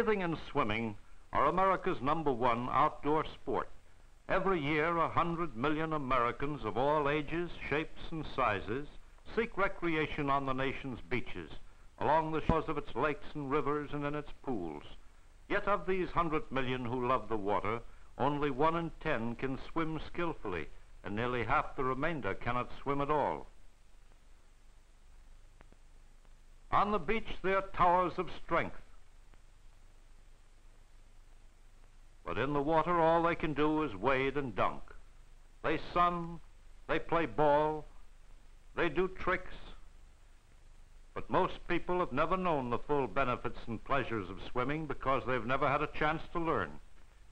Bathing and swimming are America's #1 outdoor sport. Every year, 100 million Americans of all ages, shapes, and sizes seek recreation on the nation's beaches, along the shores of its lakes and rivers and in its pools. Yet of these 100 million who love the water, only 1 in 10 can swim skillfully, and nearly half the remainder cannot swim at all. On the beach, they are towers of strength. But in the water, all they can do is wade and dunk. They sun, they play ball, they do tricks. But most people have never known the full benefits and pleasures of swimming because they've never had a chance to learn.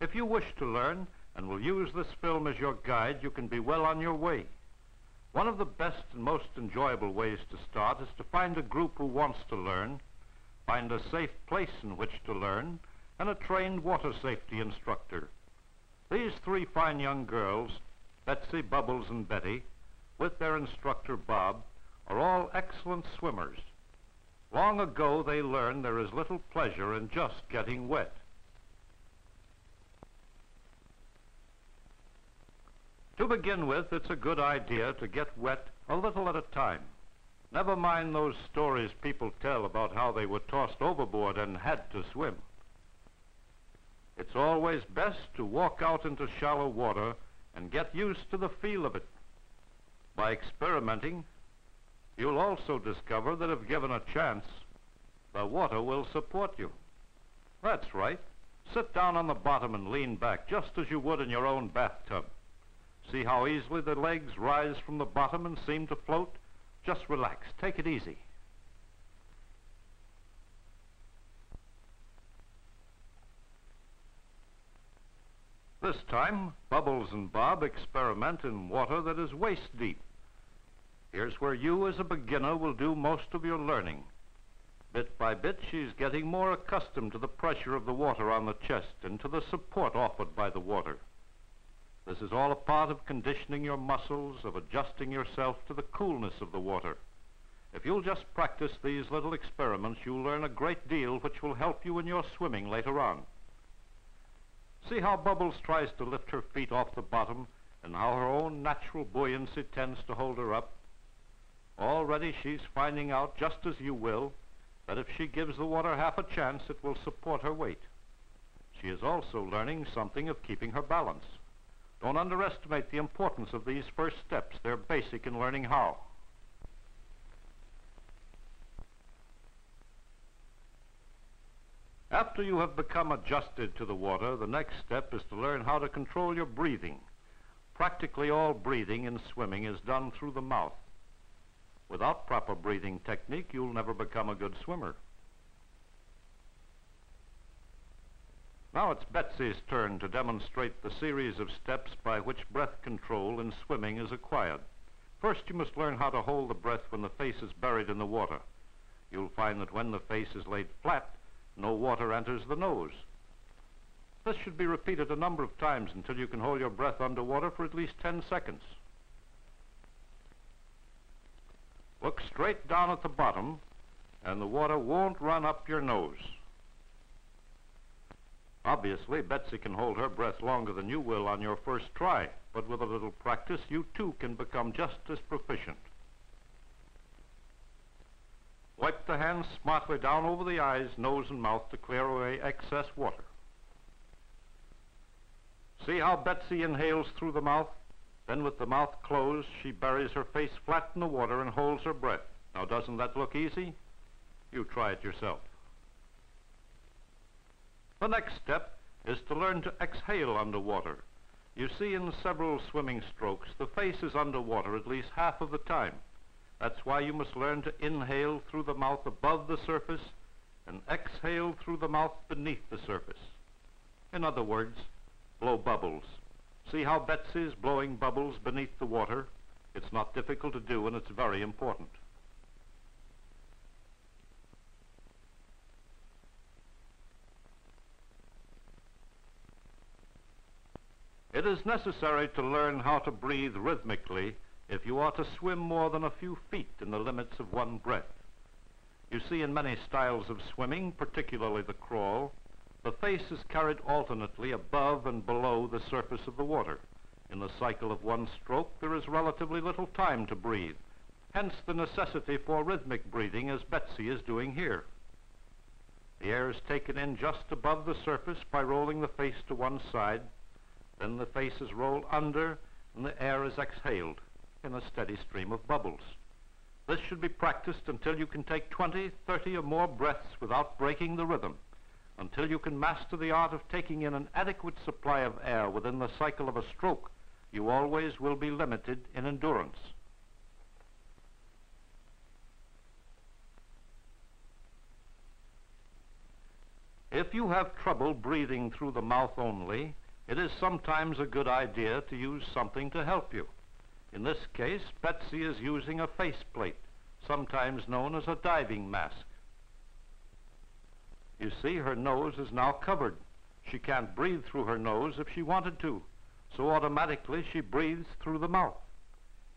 If you wish to learn and will use this film as your guide, you can be well on your way. One of the best and most enjoyable ways to start is to find a group who wants to learn, find a safe place in which to learn, and a trained water safety instructor. These 3 fine young girls, Betsy, Bubbles, and Betty, with their instructor Bob, are all excellent swimmers. Long ago they learned there is little pleasure in just getting wet. To begin with, it's a good idea to get wet a little at a time. Never mind those stories people tell about how they were tossed overboard and had to swim. It's always best to walk out into shallow water and get used to the feel of it. By experimenting, you'll also discover that if given a chance, the water will support you. That's right. Sit down on the bottom and lean back, just as you would in your own bathtub. See how easily the legs rise from the bottom and seem to float? Just relax. Take it easy. This time, Bubbles and Bob experiment in water that is waist deep. Here's where you, as a beginner, will do most of your learning. Bit by bit, she's getting more accustomed to the pressure of the water on the chest and to the support offered by the water. This is all a part of conditioning your muscles, of adjusting yourself to the coolness of the water. If you'll just practice these little experiments, you'll learn a great deal which will help you in your swimming later on. See how Bubbles tries to lift her feet off the bottom and how her own natural buoyancy tends to hold her up. Already she's finding out, just as you will, that if she gives the water half a chance, it will support her weight. She is also learning something of keeping her balance. Don't underestimate the importance of these first steps. They're basic in learning how. After you have become adjusted to the water, the next step is to learn how to control your breathing. Practically all breathing in swimming is done through the mouth. Without proper breathing technique, you'll never become a good swimmer. Now it's Betsy's turn to demonstrate the series of steps by which breath control in swimming is acquired. First, you must learn how to hold the breath when the face is buried in the water. You'll find that when the face is laid flat, no water enters the nose. This should be repeated a number of times until you can hold your breath underwater for at least 10 seconds. Look straight down at the bottom, and the water won't run up your nose. Obviously, Betsy can hold her breath longer than you will on your first try, but with a little practice, you too can become just as proficient. Wipe the hands smartly down over the eyes, nose, and mouth to clear away excess water. See how Betsy inhales through the mouth? Then with the mouth closed, she buries her face flat in the water and holds her breath. Now, doesn't that look easy? You try it yourself. The next step is to learn to exhale underwater. You see, in several swimming strokes, the face is underwater at least half of the time. That's why you must learn to inhale through the mouth above the surface and exhale through the mouth beneath the surface. In other words, blow bubbles. See how Betsy's blowing bubbles beneath the water? It's not difficult to do, and it's very important. It is necessary to learn how to breathe rhythmically if you are to swim more than a few feet in the limits of one breath. You see, in many styles of swimming, particularly the crawl, The face is carried alternately above and below the surface of the water. In the cycle of one stroke, there is relatively little time to breathe, hence the necessity for rhythmic breathing as Betsy is doing here. The air is taken in just above the surface by rolling the face to one side, then the face is rolled under and the air is exhaled in a steady stream of bubbles. This should be practiced until you can take 20, 30 or more breaths without breaking the rhythm, until you can master the art of taking in an adequate supply of air within the cycle of a stroke. You always will be limited in endurance. If you have trouble breathing through the mouth only, it is sometimes a good idea to use something to help you. In this case, Betsy is using a faceplate, sometimes known as a diving mask. You see, her nose is now covered. She can't breathe through her nose if she wanted to, so automatically she breathes through the mouth.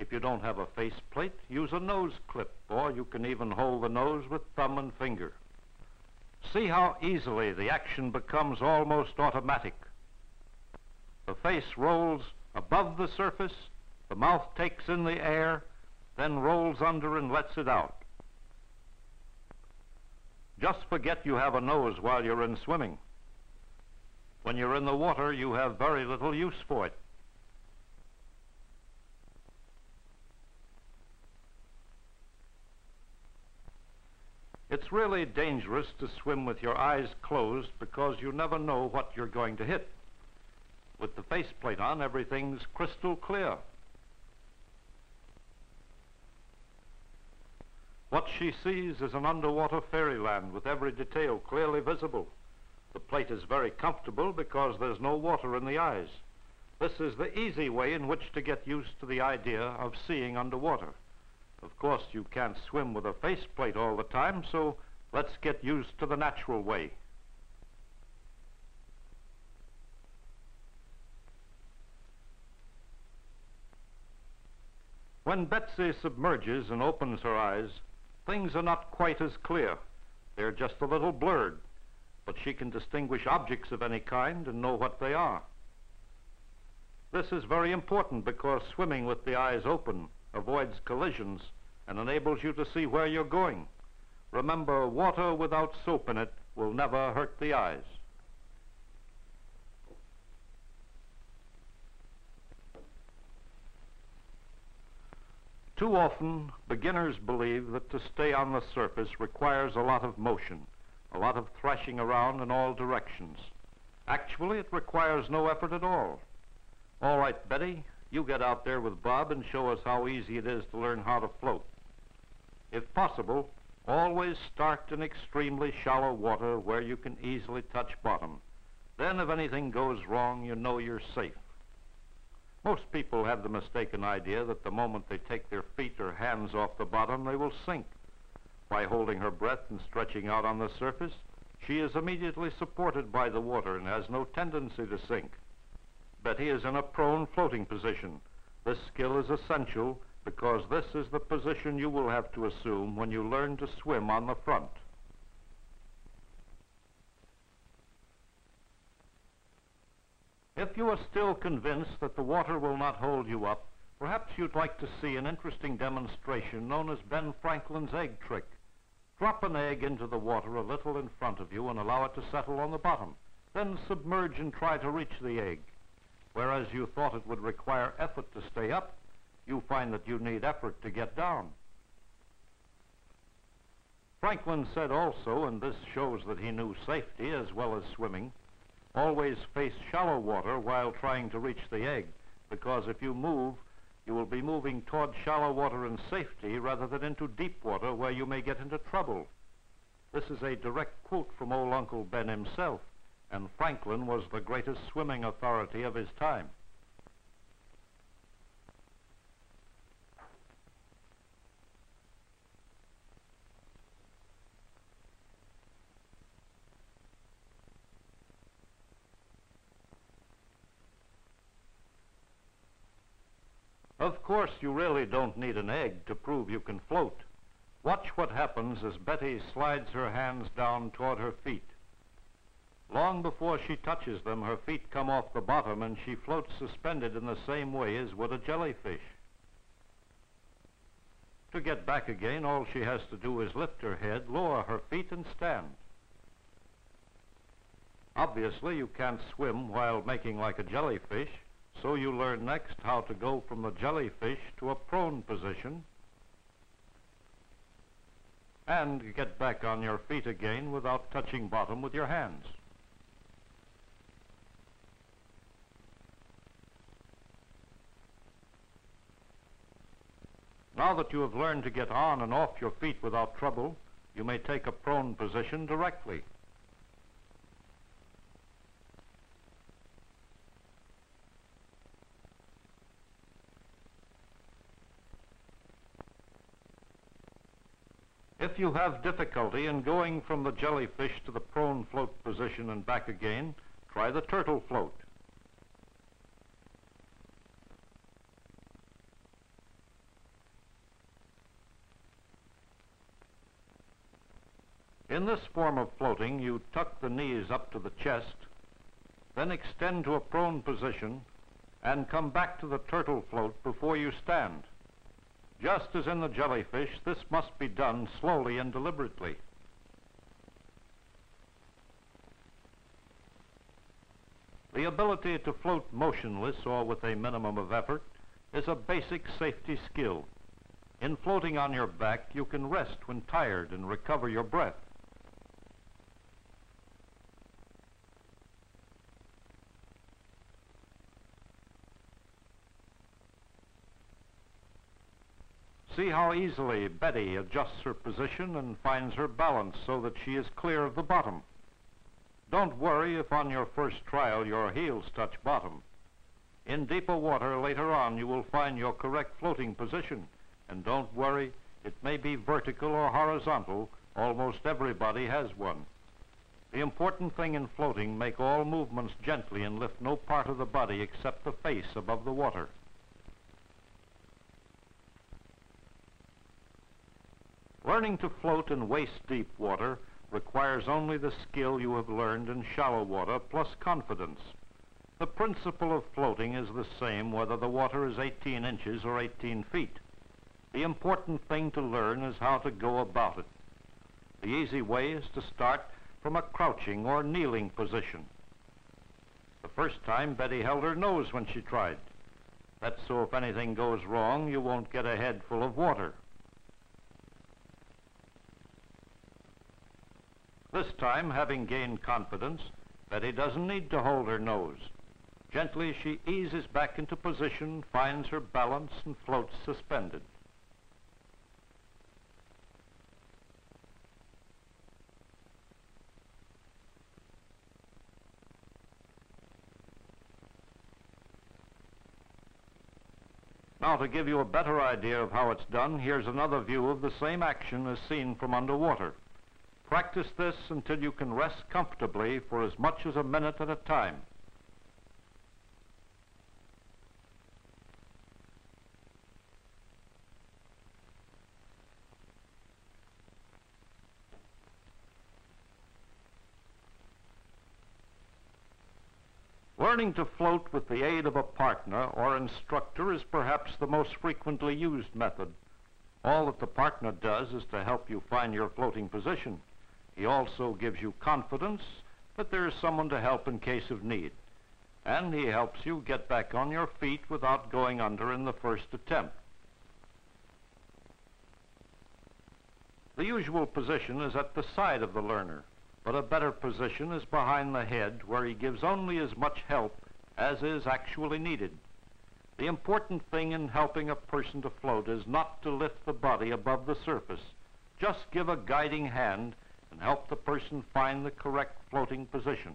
If you don't have a faceplate, use a nose clip, or you can even hold the nose with thumb and finger. See how easily the action becomes almost automatic. The face rolls above the surface, the mouth takes in the air, then rolls under and lets it out. Just forget you have a nose while you're in swimming. When you're in the water, you have very little use for it. It's really dangerous to swim with your eyes closed because you never know what you're going to hit. With the faceplate on, everything's crystal clear. What she sees is an underwater fairyland with every detail clearly visible. The plate is very comfortable because there's no water in the eyes. This is the easy way in which to get used to the idea of seeing underwater. Of course, you can't swim with a faceplate all the time, so let's get used to the natural way. When Betsy submerges and opens her eyes, things are not quite as clear. They're just a little blurred, but she can distinguish objects of any kind and know what they are. This is very important because swimming with the eyes open avoids collisions and enables you to see where you're going. Remember, water without soap in it will never hurt the eyes. Too often, beginners believe that to stay on the surface requires a lot of motion, a lot of thrashing around in all directions. Actually, it requires no effort at all. All right, Betty, you get out there with Bob and show us how easy it is to learn how to float. If possible, always start in extremely shallow water where you can easily touch bottom. Then if anything goes wrong, you know you're safe. Most people have the mistaken idea that the moment they take their feet or hands off the bottom, they will sink. By holding her breath and stretching out on the surface, she is immediately supported by the water and has no tendency to sink. Betty is in a prone floating position. This skill is essential because this is the position you will have to assume when you learn to swim on the front. If you are still convinced that the water will not hold you up, perhaps you'd like to see an interesting demonstration known as Ben Franklin's egg trick. Drop an egg into the water a little in front of you and allow it to settle on the bottom. Then submerge and try to reach the egg. Whereas you thought it would require effort to stay up, you find that you need effort to get down. Franklin said also, and this shows that he knew safety as well as swimming, always face shallow water while trying to reach the egg, because if you move, you will be moving toward shallow water in safety rather than into deep water where you may get into trouble. This is a direct quote from old Uncle Ben himself, and Franklin was the greatest swimming authority of his time. Of course, you really don't need an egg to prove you can float. Watch what happens as Betty slides her hands down toward her feet. Long before she touches them, her feet come off the bottom and she floats suspended in the same way as would a jellyfish. To get back again, all she has to do is lift her head, lower her feet, and stand. Obviously, you can't swim while making like a jellyfish, so you learn next how to go from the jellyfish to a prone position and get back on your feet again without touching bottom with your hands. Now that you have learned to get on and off your feet without trouble, you may take a prone position directly. If you have difficulty in going from the jellyfish to the prone float position and back again, try the turtle float. In this form of floating, you tuck the knees up to the chest, then extend to a prone position and come back to the turtle float before you stand. Just as in the jellyfish, this must be done slowly and deliberately. The ability to float motionless or with a minimum of effort is a basic safety skill. In floating on your back, you can rest when tired and recover your breath. See how easily Betty adjusts her position and finds her balance so that she is clear of the bottom. Don't worry if on your first trial your heels touch bottom. In deeper water later on you will find your correct floating position. And don't worry, it may be vertical or horizontal, almost everybody has one. The important thing in floating, make all movements gently and lift no part of the body except the face above the water. Learning to float in waist-deep water requires only the skill you have learned in shallow water plus confidence. The principle of floating is the same whether the water is 18 inches or 18 feet. The important thing to learn is how to go about it. The easy way is to start from a crouching or kneeling position. The first time, Betty held her nose when she tried. That's so if anything goes wrong, you won't get a head full of water. This time, having gained confidence, Betty doesn't need to hold her nose. Gently, she eases back into position, finds her balance, and floats suspended. Now, to give you a better idea of how it's done, here's another view of the same action as seen from underwater. Practice this until you can rest comfortably for as much as a minute at a time. Learning to float with the aid of a partner or instructor is perhaps the most frequently used method. All that the partner does is to help you find your floating position. He also gives you confidence that there is someone to help in case of need. And he helps you get back on your feet without going under in the first attempt. The usual position is at the side of the learner, but a better position is behind the head, where he gives only as much help as is actually needed. The important thing in helping a person to float is not to lift the body above the surface. Just give a guiding hand and help the person find the correct floating position.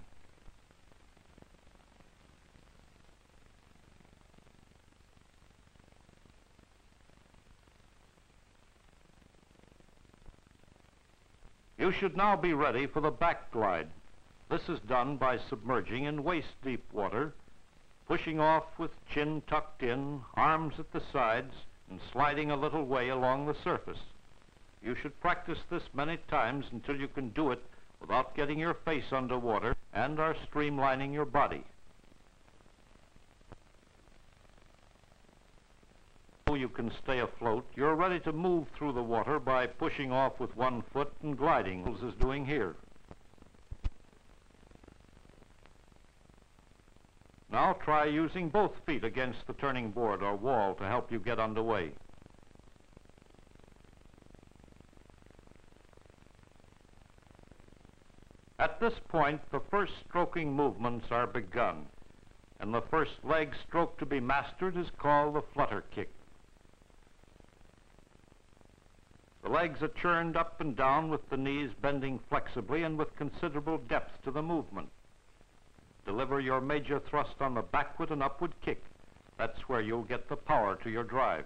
You should now be ready for the back glide. This is done by submerging in waist-deep water, pushing off with chin tucked in, arms at the sides, and sliding a little way along the surface. You should practice this many times until you can do it without getting your face underwater and are streamlining your body. So you can stay afloat, you're ready to move through the water by pushing off with one foot and gliding, as is doing here. Now try using both feet against the turning board or wall to help you get underway. At this point, the first stroking movements are begun, and the first leg stroke to be mastered is called the flutter kick. The legs are churned up and down with the knees bending flexibly and with considerable depth to the movement. Deliver your major thrust on the backward and upward kick. That's where you'll get the power to your drive.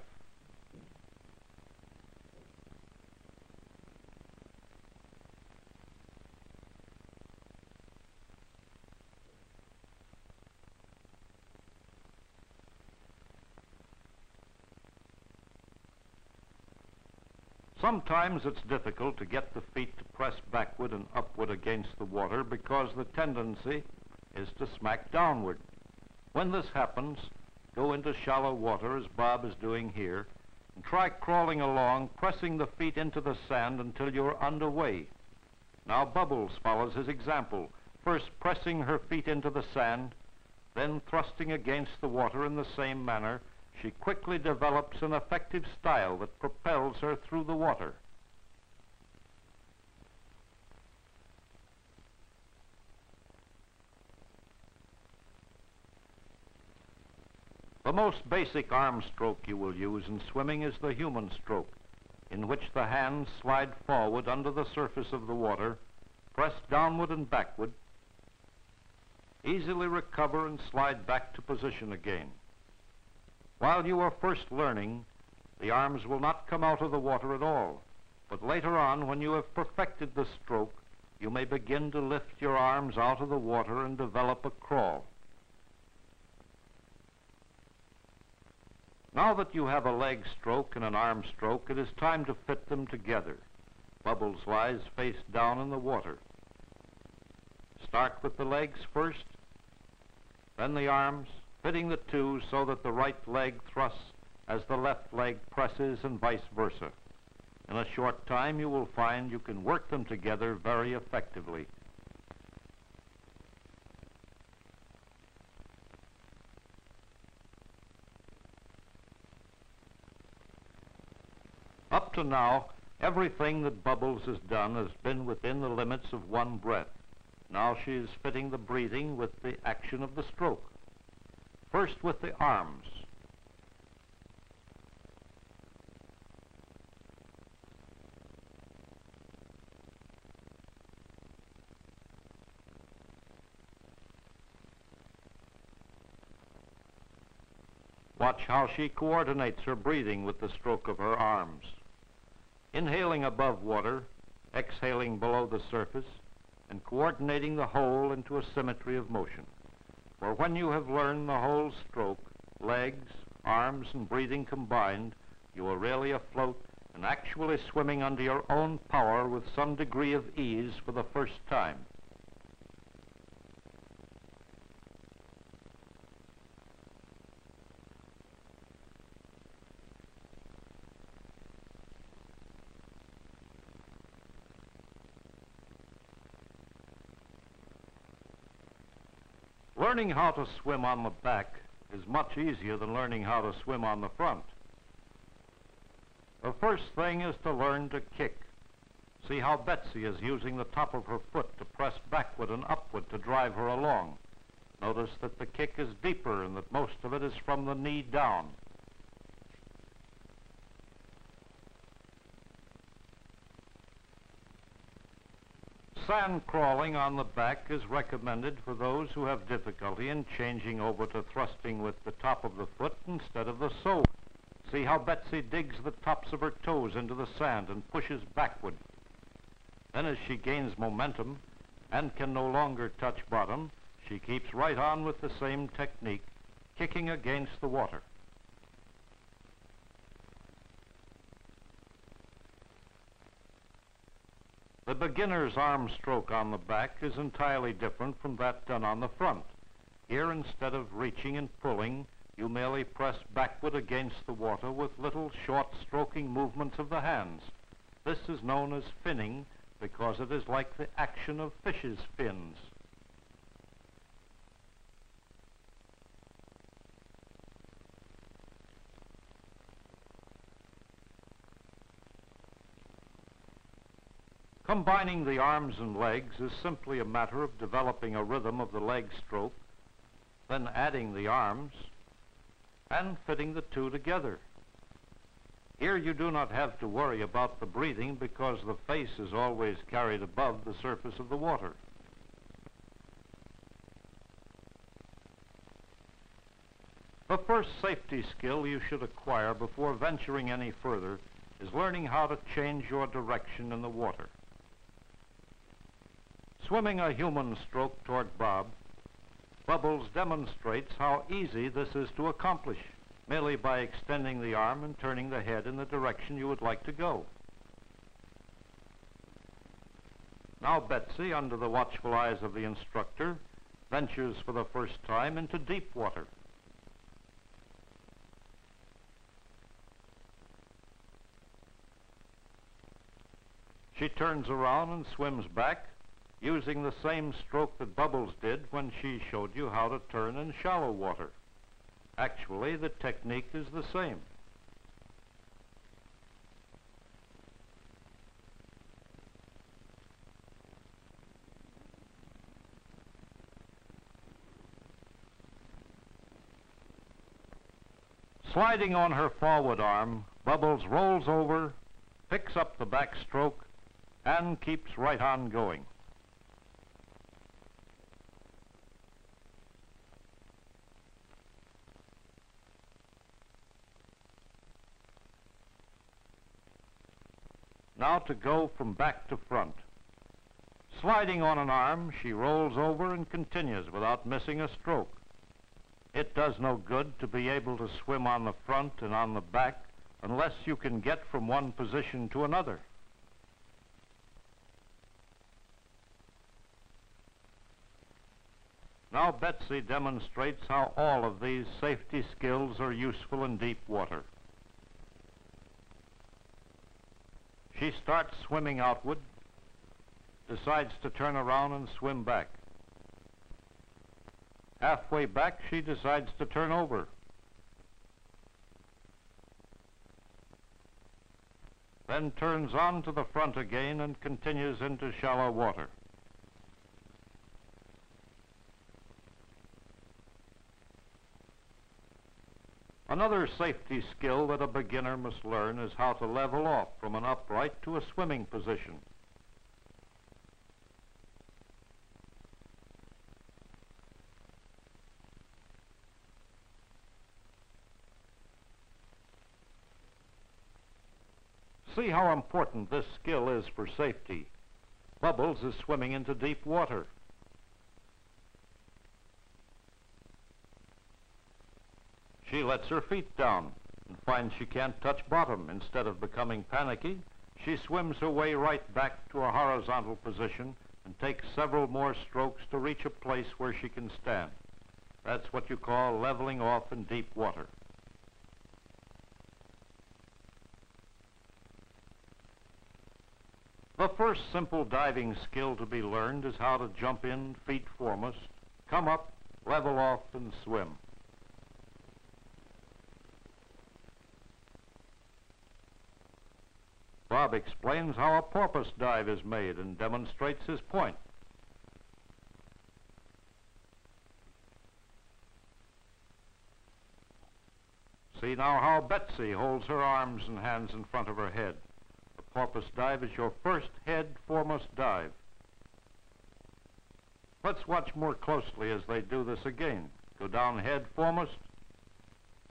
Sometimes it's difficult to get the feet to press backward and upward against the water because the tendency is to smack downward. When this happens, go into shallow water as Bob is doing here and try crawling along, pressing the feet into the sand until you're underway. Now Bubbles follows his example, first pressing her feet into the sand, then thrusting against the water in the same manner. She quickly develops an effective style that propels her through the water. The most basic arm stroke you will use in swimming is the human stroke, in which the hands slide forward under the surface of the water, press downward and backward, easily recover and slide back to position again. While you are first learning, the arms will not come out of the water at all, but later on, when you have perfected the stroke, you may begin to lift your arms out of the water and develop a crawl. Now that you have a leg stroke and an arm stroke, it is time to fit them together. Bubbles lies face down in the water. Start with the legs first, then the arms, fitting the two so that the right leg thrusts as the left leg presses and vice versa. In a short time, you will find you can work them together very effectively. Up to now, everything that Bubbles has done has been within the limits of one breath. Now she is fitting the breathing with the action of the stroke. First with the arms. Watch how she coordinates her breathing with the stroke of her arms. Inhaling above water, exhaling below the surface, and coordinating the whole into a symmetry of motion. For when you have learned the whole stroke, legs, arms, and breathing combined, you are really afloat and actually swimming under your own power with some degree of ease for the first time. Learning how to swim on the back is much easier than learning how to swim on the front. The first thing is to learn to kick. See how Betsy is using the top of her foot to press backward and upward to drive her along. Notice that the kick is deeper and that most of it is from the knee down. Sand crawling on the back is recommended for those who have difficulty in changing over to thrusting with the top of the foot instead of the sole. See how Betsy digs the tops of her toes into the sand and pushes backward. Then as she gains momentum and can no longer touch bottom, she keeps right on with the same technique, kicking against the water. The beginner's arm stroke on the back is entirely different from that done on the front. Here, instead of reaching and pulling, you merely press backward against the water with little short stroking movements of the hands. This is known as finning because it is like the action of fish's fins. Combining the arms and legs is simply a matter of developing a rhythm of the leg stroke, then adding the arms, and fitting the two together. Here you do not have to worry about the breathing because the face is always carried above the surface of the water. The first safety skill you should acquire before venturing any further is learning how to change your direction in the water. Swimming a human stroke toward Bob, Bubbles demonstrates how easy this is to accomplish, merely by extending the arm and turning the head in the direction you would like to go. Now Betsy, under the watchful eyes of the instructor, ventures for the first time into deep water. She turns around and swims back, using the same stroke that Bubbles did when she showed you how to turn in shallow water. Actually, the technique is the same. Sliding on her forward arm, Bubbles rolls over, picks up the backstroke, and keeps right on going. Now to go from back to front. Sliding on an arm, she rolls over and continues without missing a stroke. It does no good to be able to swim on the front and on the back unless you can get from one position to another. Now Betsy demonstrates how all of these safety skills are useful in deep water. She starts swimming outward, decides to turn around and swim back. Halfway back, she decides to turn over. Then turns on to the front again and continues into shallow water. Another safety skill that a beginner must learn is how to level off from an upright to a swimming position. See how important this skill is for safety. Bubbles is swimming into deep water. She lets her feet down and finds she can't touch bottom. Instead of becoming panicky, she swims her way right back to a horizontal position and takes several more strokes to reach a place where she can stand. That's what you call leveling off in deep water. The first simple diving skill to be learned is how to jump in feet foremost, come up, level off, and swim. Bob explains how a porpoise dive is made and demonstrates his point. See now how Betsy holds her arms and hands in front of her head. The porpoise dive is your first head foremost dive. Let's watch more closely as they do this again. Go down head foremost,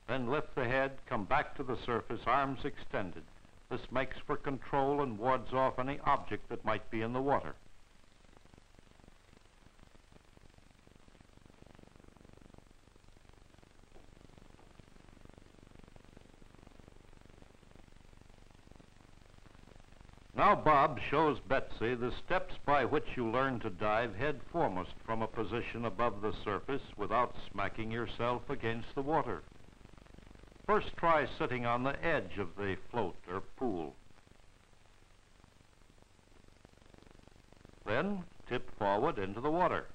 then lift the head, come back to the surface, arms extended. This makes for control and wards off any object that might be in the water. Now Bob shows Betsy the steps by which you learn to dive head foremost from a position above the surface without smacking yourself against the water. First, try sitting on the edge of the float or pool. Then, tip forward into the water.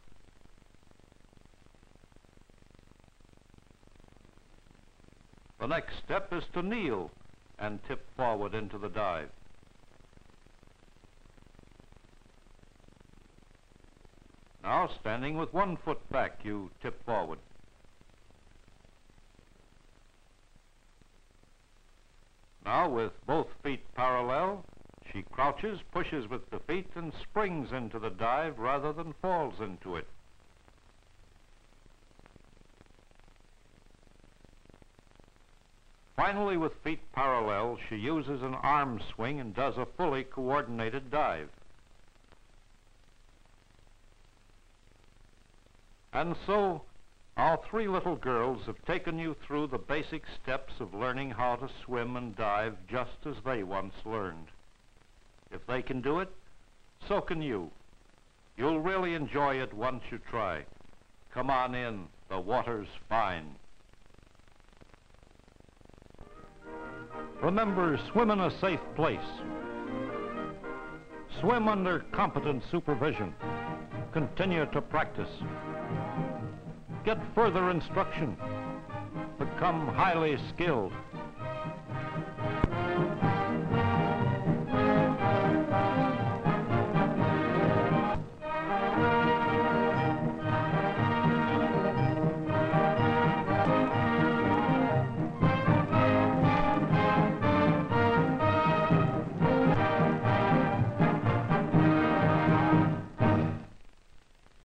The next step is to kneel and tip forward into the dive. Now, standing with one foot back, you tip forward. Now, with both feet parallel, she crouches, pushes with the feet, and springs into the dive rather than falls into it. Finally, with feet parallel, she uses an arm swing and does a fully coordinated dive. And so, our three little girls have taken you through the basic steps of learning how to swim and dive just as they once learned. If they can do it, so can you. You'll really enjoy it once you try. Come on in, the water's fine. Remember, swim in a safe place. Swim under competent supervision. Continue to practice. Get further instruction. Become highly skilled.